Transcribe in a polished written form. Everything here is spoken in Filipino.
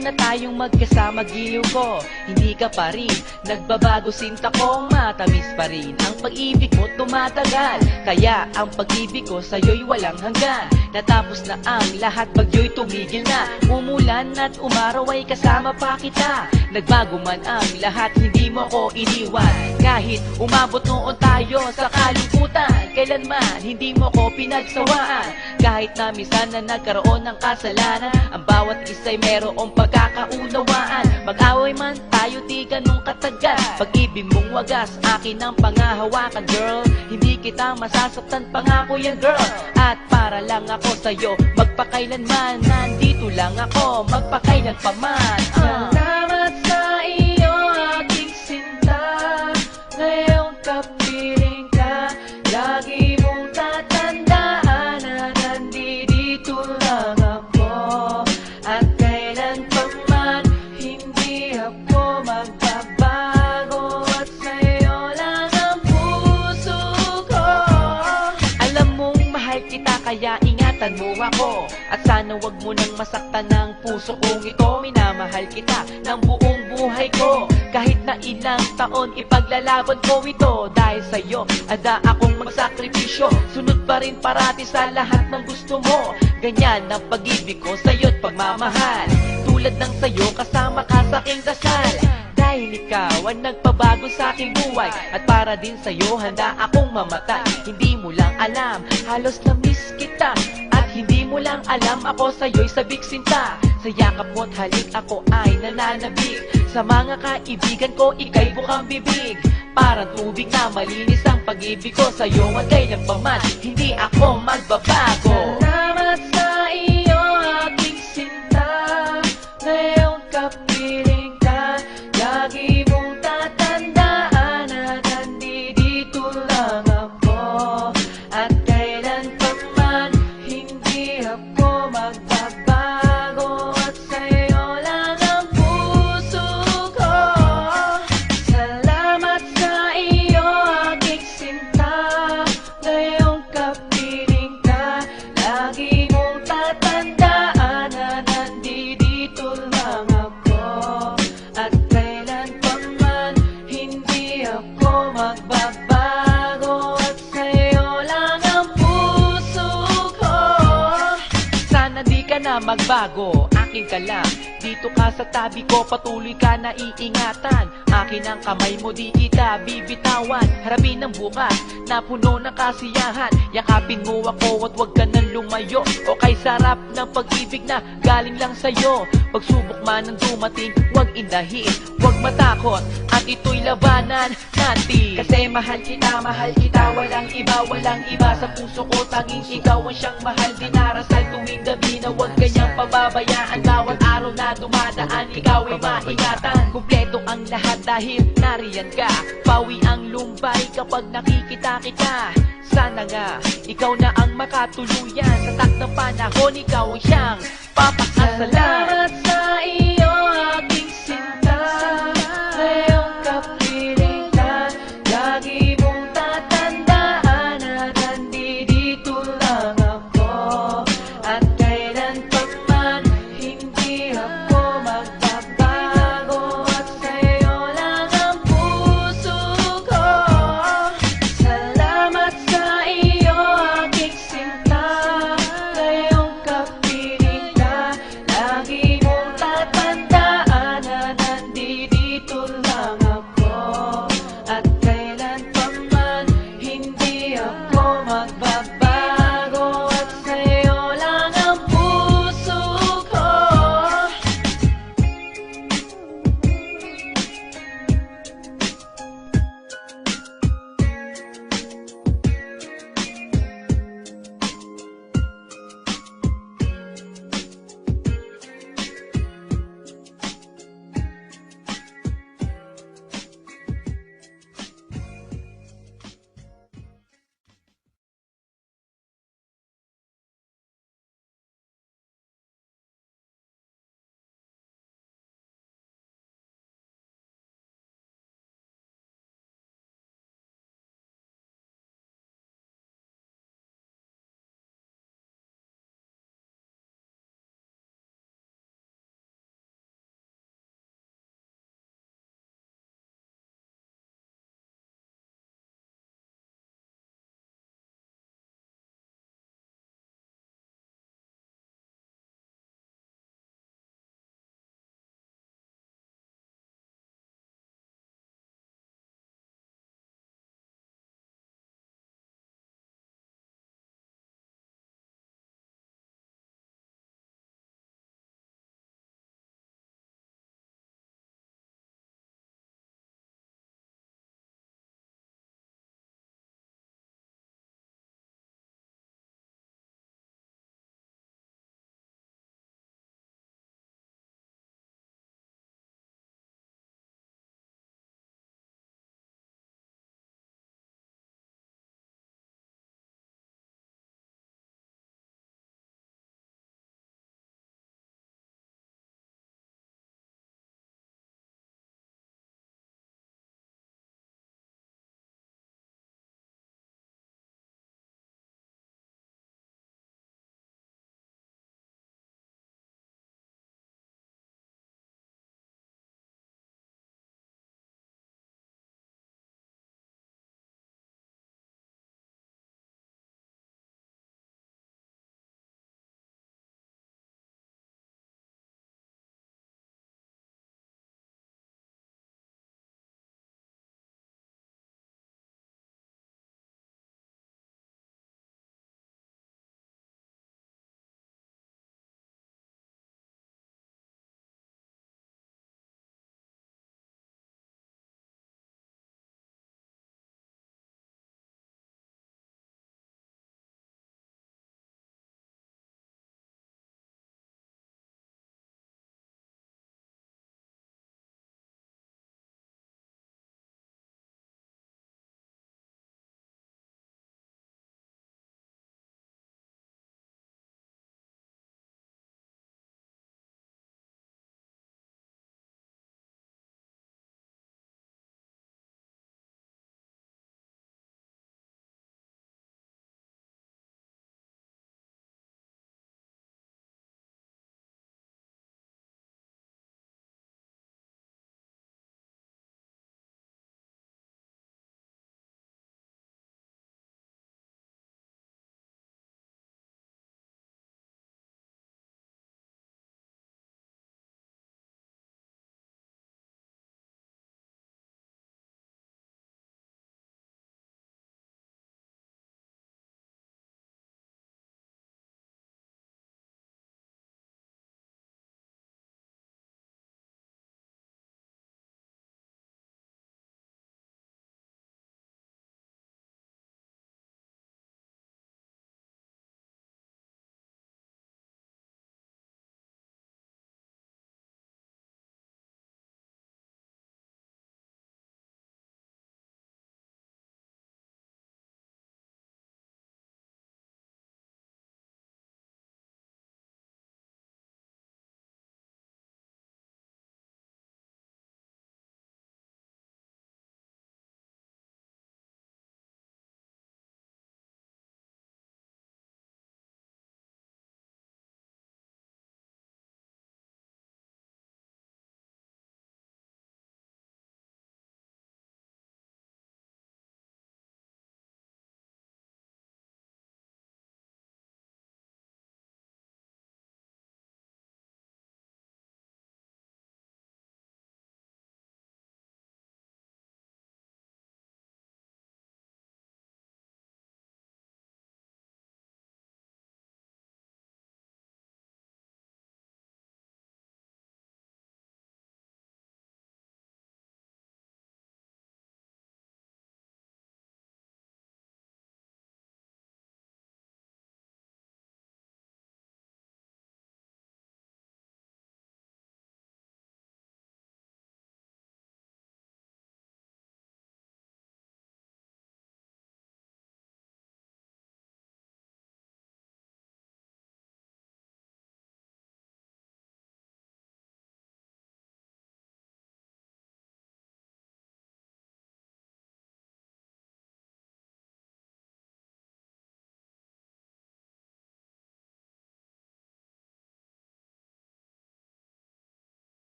lang na tayong magkasama, giliw ko. Hindi ka pa rin nagbabago, sinta kong matamis pa rin. Ang pag-ibig mo tumatagal, kaya ang pag-ibig ko sa'yo'y walang hanggan. Natapos na ang lahat, bagyo'y tumigil na. Umulan at umaraw ay kasama pa kita. Nagbago man ang lahat, hindi mo ko iniwan. Kahit umabot noon tayo sa kalungkutan, kailanman hindi mo ko pinagsawaan. Kahit na minsan na nagkaroon ng kasalanan, ang bawat isa'y merong pagkakaunawaan. Mag-away man tayo di ganun katagal, pag-ibig mong wagas, akin ang pangahawakan, girl. Hindi kita masasaktan, pangako yan, girl. At para lang ako sa'yo, magpakailanman, nandito lang ako, magpakailan pa man. Salamat sa iyo, aking sinta. Ngayong kapiling ka, lagi mong tatandaan na nandito lang ako. At kailan pa man, hindi ako magbabago. At sa'yo lang ang puso ko. Alam mong mahal kita, kaya ingatan mo ako. At sana wag mo nang masaktan ng puso kong ito. Minamahal kita ng buong buhay ko. Kahit na ilang taon, ipaglalaban ko ito. Dahil sa'yo, ada akong magsakripisyo. Sunod pa rin parati sa lahat ng gusto mo. Ganyan ang pag-ibig ko sa'yo't pagmamahal. Tulad ng sa'yo, kasama ka sa aking dasal. Dahil ikaw ang nagpabago sa aking buhay. At para din sa'yo, handa akong mamatay. Hindi mo lang alam, halos na-miss kita. At hindi mo lang alam, ako sa'yo'y sabik sinta. Sa yakap mo't halik, ako ay nananabik. Sa mga kaibigan ko, ika'y bukang bibig. Parang tubig na malinis ang pag-ibig ko sa'yo. At kailan pa man, hindi ako magbabago. Salamat sa iyo, aking sinta. Ngayong kapiling ka, lagi mong tatandaan na nandito lang ako. At kailan pa man, hindi ako magbabago. At sa'yo lang ang puso ko. Salamat sa iyo, aking sinta. Ngayong kapiling ka, lagi mong tatandaan na nandito lang ako. At kailan pa man, hindi ako magbabago. At sa'yo lang ang puso ko. Sana di ka na magbago, akin ka lang. Dito ka sa tabi ko, patuloy ka na iingatan. Akin ang kamay mo, di kita bibitawan. Harapin ang bukas na puno ng kasiyahan. Yakapin mo ako at wag ka nang lumayo. O kay sarap ng pag-ibig na galing lang sa'yo. Pagsubok man ang dumating, wag indahin, wag matakot, at ito'y labanan natin. Kasi mahal kita, walang iba sa puso ko, tanging ikaw ang siyang mahal. Dinarasal tuwing gabi na wag kanyang pababayaan. Bawat araw na dumadaan, ikaw ay maingatan. Kumpleto ang lahat dahil nariyan ka. Pawi ang lumbay kapag nakikita kita. Sana nga, ikaw na ang makatuluyan. Sa takdang panahon, ikaw ang siyang papakasalan.